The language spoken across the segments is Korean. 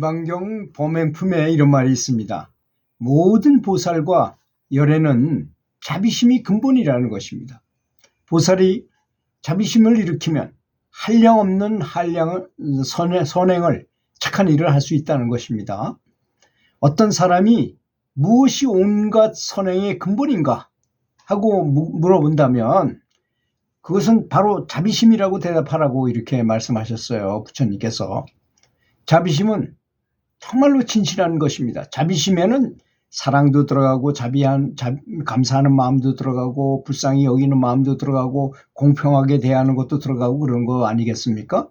열반경 범행품에 이런 말이 있습니다. 모든 보살과 열애는 자비심이 근본이라는 것입니다. 보살이 자비심을 일으키면 한량없는 선행을 착한 일을 할 수 있다는 것입니다. 어떤 사람이 무엇이 온갖 선행의 근본인가 하고 물어본다면 그것은 바로 자비심이라고 대답하라고 이렇게 말씀하셨어요. 부처님께서. 자비심은 정말로 진실한 것입니다. 자비심에는 사랑도 들어가고 감사하는 마음도 들어가고 불쌍히 여기는 마음도 들어가고 공평하게 대하는 것도 들어가고 그런 거 아니겠습니까?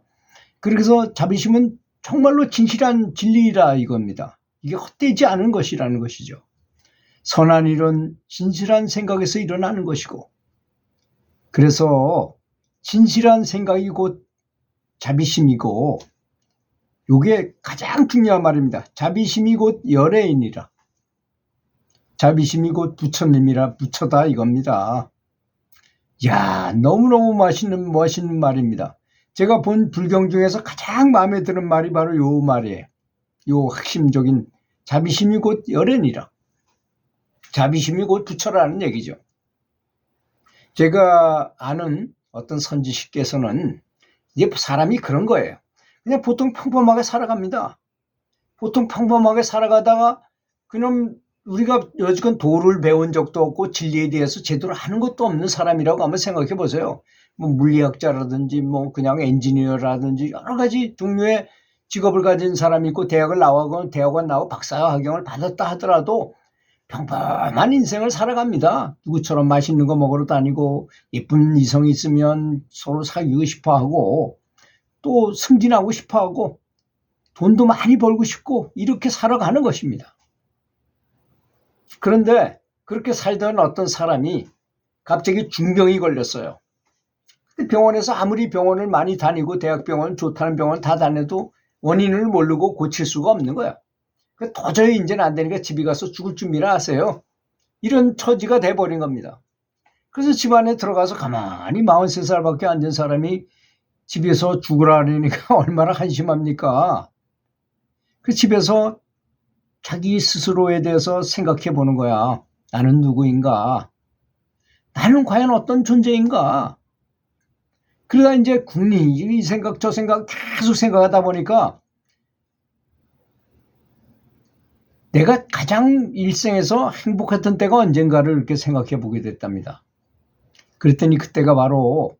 그래서 자비심은 정말로 진실한 진리라 이겁니다. 이게 헛되지 않은 것이라는 것이죠. 선한 일은 진실한 생각에서 일어나는 것이고, 그래서 진실한 생각이 곧 자비심이고, 이게 가장 중요한 말입니다. 자비심이 곧 열애이니라. 자비심이 곧 부처님이라, 부처다 이겁니다. 이야, 너무너무 멋있는 말입니다. 제가 본 불경 중에서 가장 마음에 드는 말이 바로 요 말이에요. 요 핵심적인 자비심이 곧 열애니라. 자비심이 곧 부처라는 얘기죠. 제가 아는 어떤 선지식께서는 이게 사람이 그런 거예요. 그냥 보통 평범하게 살아갑니다. 보통 평범하게 살아가다가 그냥 우리가 여지껏 도를 배운 적도 없고 진리에 대해서 제대로 아는 것도 없는 사람이라고 한번 생각해 보세요. 뭐 물리학자라든지 뭐 그냥 엔지니어라든지 여러 가지 종류의 직업을 가진 사람이 있고 대학원 나오고 박사학위를 받았다 하더라도 평범한 인생을 살아갑니다. 누구처럼 맛있는 거 먹으러 다니고 예쁜 이성이 있으면 서로 사귀고 싶어하고 또 승진하고 싶어하고 돈도 많이 벌고 싶고 이렇게 살아가는 것입니다. 그런데 그렇게 살던 어떤 사람이 갑자기 중병이 걸렸어요. 병원에서 아무리 병원을 많이 다니고 대학병원 좋다는 병원 다 다녀도 원인을 모르고 고칠 수가 없는 거야. 도저히 이제는 안 되니까 집에 가서 죽을 준비를 하세요. 이런 처지가 돼버린 겁니다. 그래서 집 안에 들어가서 가만히 43살밖에 안 된 사람이 집에서 죽으라 그러니까 얼마나 한심합니까? 그 집에서 자기 스스로에 대해서 생각해 보는 거야. 나는 누구인가? 나는 과연 어떤 존재인가? 그러다 이제 이 생각 저 생각 계속 생각하다 보니까 내가 가장 일생에서 행복했던 때가 언젠가를 이렇게 생각해 보게 됐답니다. 그랬더니 그때가 바로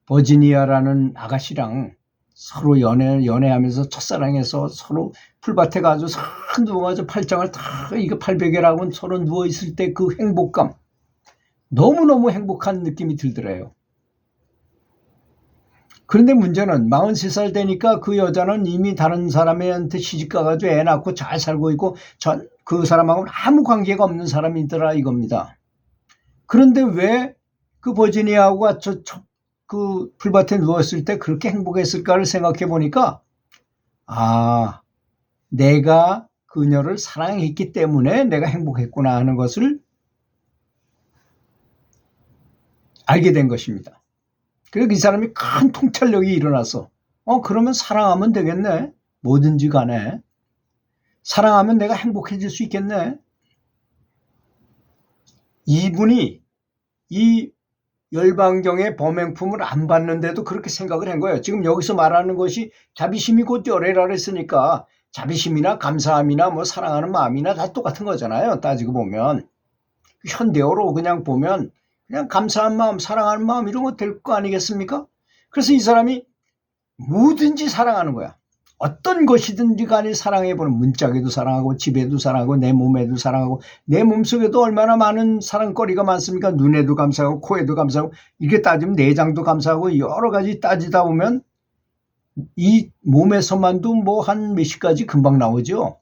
버지니아라는 아가씨랑 서로 연애하면서 첫사랑해서 서로 풀밭에 가서 싹 누워가지고 팔짱을 다 이거 팔베개라고 서로 누워있을 때 그 행복감, 너무너무 행복한 느낌이 들더래요. 그런데 문제는 43살 되니까 그 여자는 이미 다른 사람한테 시집가가지고 애 낳고 잘 살고 있고 그 사람하고는 아무 관계가 없는 사람이더라 이겁니다. 그런데 왜 그 버지니아하고 그 풀밭에 누웠을 때 그렇게 행복했을까를 생각해 보니까 내가 그녀를 사랑했기 때문에 내가 행복했구나 하는 것을 알게 된 것입니다. 그래서 이 사람이 큰 통찰력이 일어나서 그러면 사랑하면 되겠네. 뭐든지 간에 사랑하면 내가 행복해질 수 있겠네. 이분이 이 열반경의 범행품을 안 받는데도 그렇게 생각을 한 거예요. 지금 여기서 말하는 것이 자비심이 곧 열애라 했으니까 자비심이나 감사함이나 뭐 사랑하는 마음이나 다 똑같은 거잖아요. 따지고 보면 현대어로 그냥 보면 그냥 감사한 마음, 사랑하는 마음 이런 거 될 거 아니겠습니까? 그래서 이 사람이 뭐든지 사랑하는 거야. 어떤 것이든지 간에 사랑해보는, 문짝에도 사랑하고 집에도 사랑하고 내 몸에도 사랑하고 내 몸속에도 얼마나 많은 사랑거리가 많습니까? 눈에도 감사하고 코에도 감사하고 이렇게 따지면 내장도 감사하고 여러 가지 따지다 보면 이 몸에서만도 뭐 한 몇십 가지 금방 나오죠.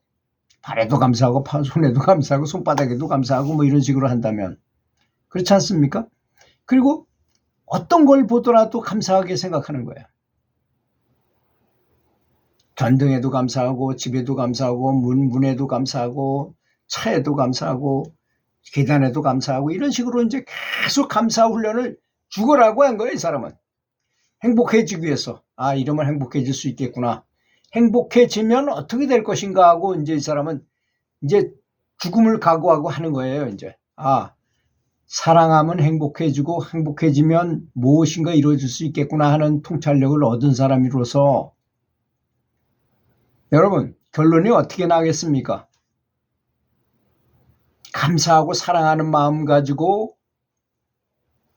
발에도 감사하고 손에도 감사하고 손바닥에도 감사하고 뭐 이런 식으로 한다면 그렇지 않습니까? 그리고 어떤 걸 보더라도 감사하게 생각하는 거예요. 전등에도 감사하고 집에도 감사하고 문에도 감사하고 차에도 감사하고 계단에도 감사하고 이런 식으로 이제 계속 감사 훈련을 죽으라고 한 거예요. 이 사람은 행복해지기 위해서 이러면 행복해질 수 있겠구나. 행복해지면 어떻게 될 것인가 하고 이제 이 사람은 이제 죽음을 각오하고 하는 거예요. 이제 사랑하면 행복해지고 행복해지면 무엇인가 이루어질 수 있겠구나 하는 통찰력을 얻은 사람으로서 여러분 결론이 어떻게 나겠습니까? 감사하고 사랑하는 마음 가지고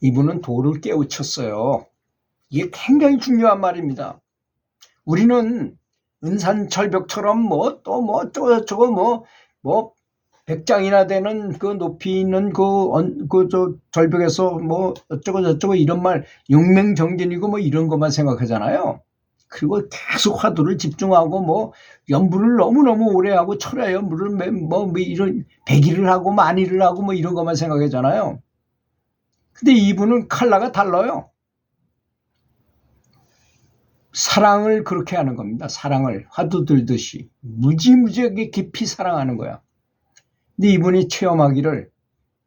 이분은 도를 깨우쳤어요. 이게 굉장히 중요한 말입니다. 우리는 은산철벽처럼 저거 백장이나 되는 그 높이 있는 저 절벽에서 어쩌고 이런 말 용맹정진이고 이런 것만 생각하잖아요. 그리고 계속 화두를 집중하고 연불을 너무너무 오래 하고 철야 연불을 이런 100일을 하고 만일을 하고 이런 것만 생각하잖아요. 근데 이분은 칼라가 달라요. 사랑을 그렇게 하는 겁니다. 사랑을 화두 들듯이 무지무지하게 깊이 사랑하는 거야. 근데 이분이 체험하기를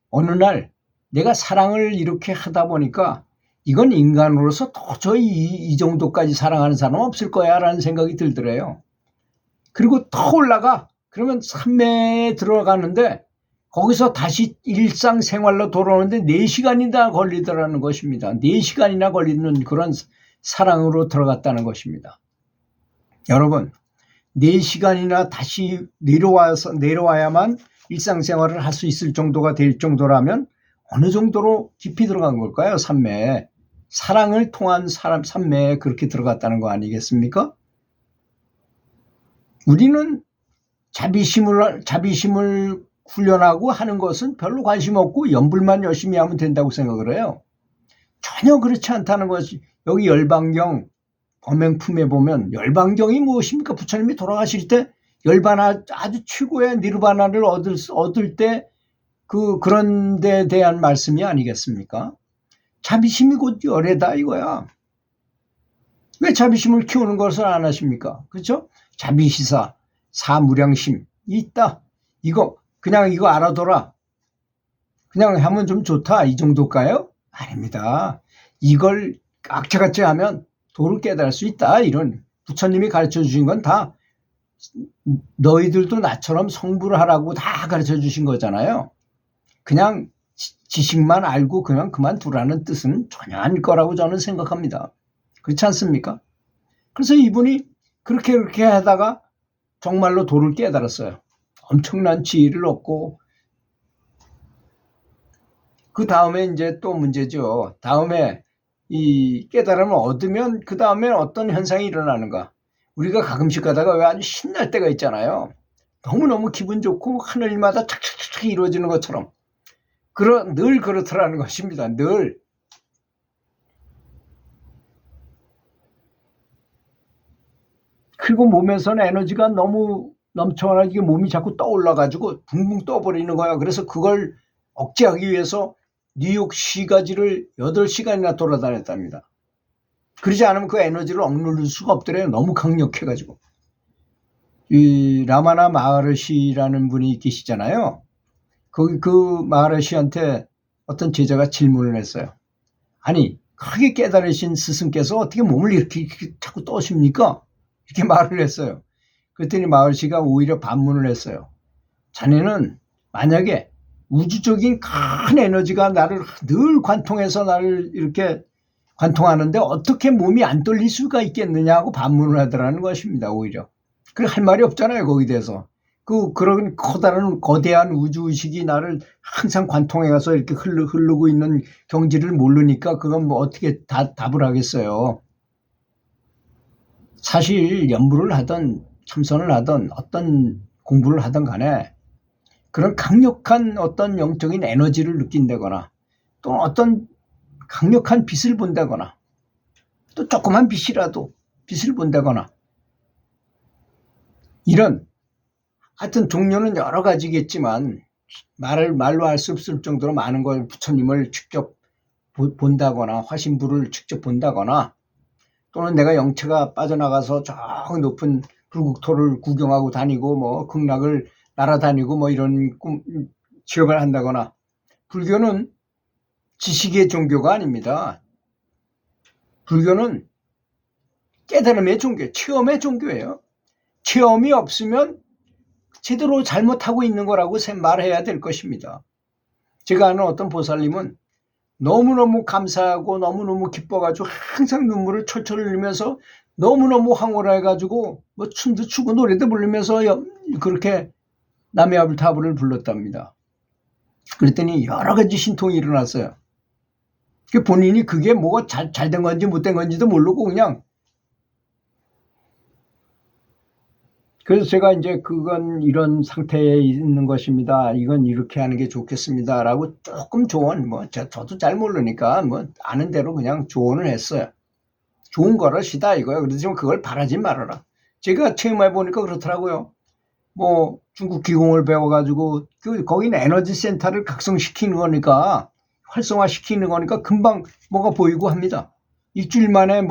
어느 날 내가 사랑을 이렇게 하다 보니까 이건 인간으로서 도저히 이 정도까지 사랑하는 사람은 없을 거야 라는 생각이 들더래요. 그리고 더 올라가 그러면 산매에 들어가는데 거기서 다시 일상생활로 돌아오는데 4시간이나 걸리더라는 것입니다. 4시간이나 걸리는 그런 사랑으로 들어갔다는 것입니다. 여러분 4시간이나 다시 내려와야만 일상생활을 할 수 있을 정도가 될 정도라면 어느 정도로 깊이 들어간 걸까요? 산매에. 사랑을 통한 산매에 그렇게 들어갔다는 거 아니겠습니까? 우리는 자비심을 훈련하고 하는 것은 별로 관심 없고 연불만 열심히 하면 된다고 생각을 해요. 전혀 그렇지 않다는 것이 여기 열반경 범행품에 보면 열반경이 무엇입니까? 부처님이 돌아가실 때 열반하 아주 최고의 니르바나를 얻을 때 그런 데 대한 말씀이 아니겠습니까? 자비심이 곧 열애다 이거야. 왜 자비심을 키우는 것을 안 하십니까? 그렇죠? 자비시사, 사무량심 있다. 그냥 이거 알아둬라. 그냥 하면 좀 좋다 이 정도일까요? 아닙니다. 이걸 악착같이 하면 도를 깨달을 수 있다. 이런 부처님이 가르쳐 주신 건 다 너희들도 나처럼 성불을 하라고 다 가르쳐 주신 거잖아요. 그냥 지식만 알고 그냥 그만두라는 뜻은 전혀 아닐 거라고 저는 생각합니다. 그렇지 않습니까? 그래서 이분이 그렇게 하다가 정말로 도를 깨달았어요. 엄청난 지혜를 얻고 그 다음에 이제 또 문제죠. 다음에 이 깨달음을 얻으면 그 다음에 어떤 현상이 일어나는가. 우리가 가끔씩 가다가 왜 아주 신날 때가 있잖아요. 너무너무 기분 좋고 하늘마다 착착착 이루어지는 것처럼. 늘 그렇더라는 것입니다. 늘. 그리고 몸에서는 에너지가 너무 넘쳐나게 몸이 자꾸 떠올라가지고 붕붕 떠버리는 거야. 그래서 그걸 억제하기 위해서 뉴욕 시가지를 8시간이나 돌아다녔답니다. 그러지 않으면 그 에너지를 억누를 수가 없더래요. 너무 강력해가지고. 이 라마나 마하르시라는 분이 계시잖아요. 그 마하르시한테 어떤 제자가 질문을 했어요. 아니 크게 깨달으신 스승께서 어떻게 몸을 이렇게 자꾸 떠십니까? 이렇게 말을 했어요. 그랬더니 마하르시가 오히려 반문을 했어요. 자네는 만약에 우주적인 큰 에너지가 나를 늘 관통해서 나를 이렇게 관통하는데 어떻게 몸이 안 떨릴 수가 있겠느냐고 반문을 하더라는 것입니다. 오히려. 할 말이 없잖아요. 거기에 대해서. 그런 커다란 거대한 우주의식이 나를 항상 관통해가서 이렇게 흐르고 있는 경지를 모르니까 그건 어떻게 답을 하겠어요. 사실 연불을 하든 참선을 하든 어떤 공부를 하든 간에 그런 강력한 어떤 영적인 에너지를 느낀다거나 또 어떤 강력한 빛을 본다거나 또 조그만 빛이라도 빛을 본다거나 이런 하여튼 종류는 여러 가지겠지만 말로 할 수 없을 정도로 많은 걸 부처님을 직접 본다거나 화신불을 직접 본다거나 또는 내가 영체가 빠져나가서 저 높은 불국토를 구경하고 다니고 극락을 날아다니고 이런 취업을 한다거나. 불교는 지식의 종교가 아닙니다. 불교는 깨달음의 종교, 체험의 종교예요. 체험이 없으면 제대로 잘못하고 있는 거라고 말해야 될 것입니다. 제가 아는 어떤 보살님은 너무너무 감사하고 너무너무 기뻐가지고 항상 눈물을 철철 흘리면서 너무너무 황홀해가지고 뭐 춤도 추고 노래도 부르면서 그렇게 남해아불타불을 불렀답니다. 그랬더니 여러 가지 신통이 일어났어요. 본인이 그게 뭐가 잘된 건지 못된 건지도 모르고 그냥. 그래서 제가 이제 그건 이런 상태에 있는 것입니다. 이건 이렇게 하는 게 좋겠습니다. 라고 조금 조언, 저도 잘 모르니까 아는 대로 그냥 조언을 했어요. 좋은 거라시다 이거야. 그래서 그걸 바라지 말아라. 제가 체험해 보니까 그렇더라고요. 중국 기공을 배워가지고 거기는 에너지 센터를 각성시키는 거니까, 활성화시키는 거니까 금방 뭐가 보이고 합니다. 일주일 만에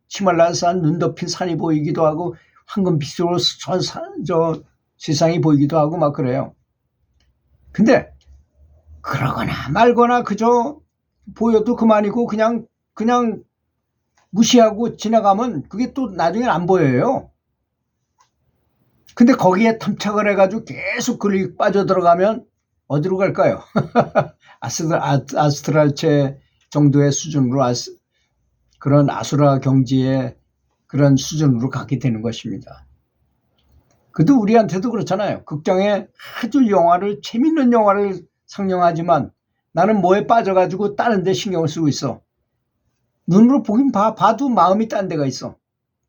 히말라야산 눈 덮인 산이 보이기도 하고 황금빛으로 세상이 보이기도 하고 막 그래요. 근데 그러거나 말거나 그저 보여도 그만이고 그냥 무시하고 지나가면 그게 또 나중엔 안 보여요. 근데 거기에 탐착을 해가지고 계속 그리 빠져들어가면 어디로 갈까요? 아스트랄체 정도의 수준으로 그런 아수라 경지의 그런 수준으로 가게 되는 것입니다. 그래도 우리한테도 그렇잖아요. 극장에 아주 재밌는 영화를 상영하지만 나는 뭐에 빠져가지고 다른 데 신경을 쓰고 있어. 눈으로 보긴 봐도 마음이 딴 데가 있어.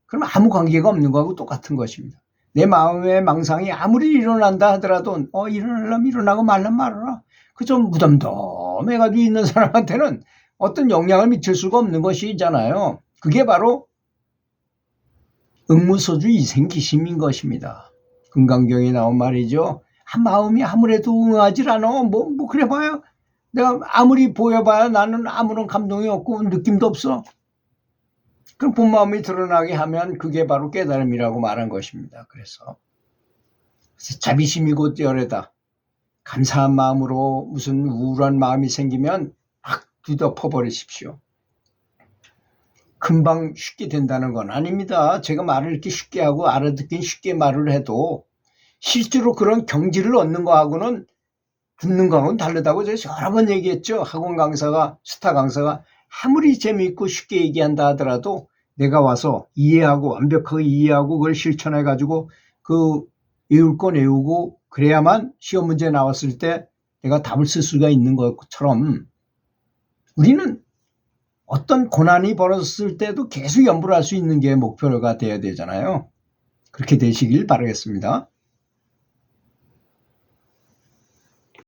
그럼 아무 관계가 없는 거하고 똑같은 것입니다. 내 마음의 망상이 아무리 일어난다 하더라도 일어나려면 일어나고 말려면 말아라. 그저 무덤덤해가지고 있는 사람한테는 어떤 영향을 미칠 수가 없는 것이잖아요. 그게 바로 응무소주 이생기심인 것입니다. 금강경에 나온 말이죠. 마음이 아무래도 응하질 않아. 그래 봐야 내가 아무리 보여봐야 나는 아무런 감동이 없고 느낌도 없어. 그럼 본 마음이 드러나게 하면 그게 바로 깨달음이라고 말한 것입니다. 그래서 자비심이 곧 열애다. 감사한 마음으로 무슨 우울한 마음이 생기면 확 뒤덮어버리십시오. 금방 쉽게 된다는 건 아닙니다. 제가 말을 이렇게 쉽게 하고 알아듣긴 쉽게 말을 해도 실제로 그런 경지를 얻는 거하고는 듣는 거하고는 다르다고 제가 여러 번 얘기했죠. 학원 강사가, 스타 강사가 아무리 재미있고 쉽게 얘기한다 하더라도 내가 와서 이해하고 완벽하게 이해하고 그걸 실천해가지고 외울 건 외우고 그래야만 시험 문제 나왔을 때 내가 답을 쓸 수가 있는 것처럼 우리는 어떤 고난이 벌어졌을 때도 계속 연구를 할 수 있는 게 목표가 되어야 되잖아요. 그렇게 되시길 바라겠습니다.